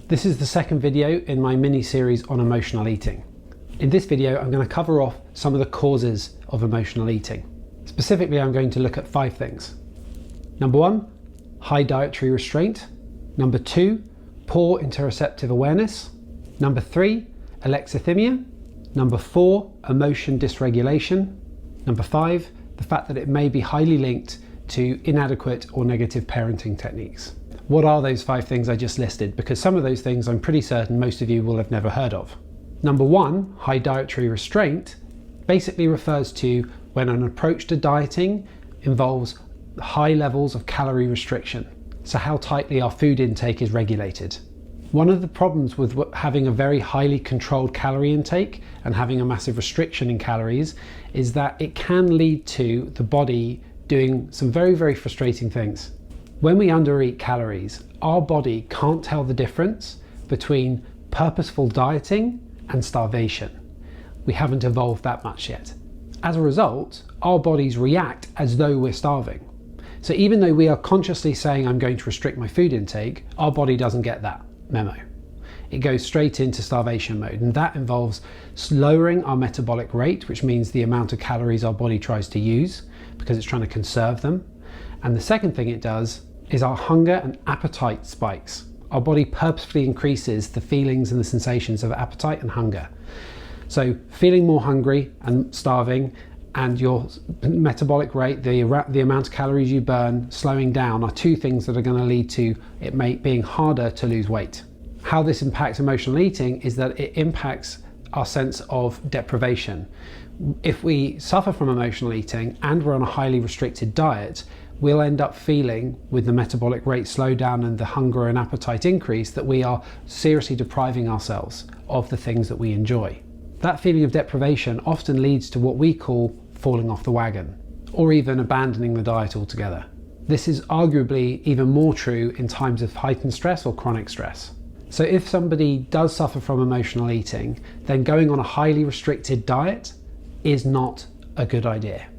This is the second video in my mini-series on emotional eating. In this video, I'm going to cover off some of the causes of emotional eating. Specifically, I'm going to look at 5 things. Number 1, high dietary restraint. Number 2, poor interoceptive awareness. Number 3, alexithymia. Number 4, emotion dysregulation. Number 5, the fact that it may be highly linked to inadequate or negative parenting techniques. What are those 5 things I just listed? Because some of those things I'm pretty certain most of you will have never heard of. Number 1, high dietary restraint, basically refers to when an approach to dieting involves high levels of calorie restriction. So how tightly our food intake is regulated. One of the problems with having a very highly controlled calorie intake and having a massive restriction in calories is that it can lead to the body doing some very, very frustrating things. When we undereat calories, our body can't tell the difference between purposeful dieting and starvation. We haven't evolved that much yet. As a result, our bodies react as though we're starving. So even though we are consciously saying I'm going to restrict my food intake, our body doesn't get that memo. It goes straight into starvation mode, and that involves lowering our metabolic rate, which means the amount of calories our body tries to use because it's trying to conserve them. And the second thing it does is our hunger and appetite spikes. Our body purposefully increases the feelings and the sensations of appetite and hunger. So feeling more hungry and starving and your metabolic rate, the amount of calories you burn, slowing down are 2 things that are going to lead to it being harder to lose weight. How this impacts emotional eating is that it impacts our sense of deprivation. If we suffer from emotional eating and we're on a highly restricted diet, we'll end up feeling, with the metabolic rate slow down and the hunger and appetite increase, that we are seriously depriving ourselves of the things that we enjoy. That feeling of deprivation often leads to what we call falling off the wagon, or even abandoning the diet altogether. This is arguably even more true in times of heightened stress or chronic stress. So if somebody does suffer from emotional eating, then going on a highly restricted diet is not a good idea.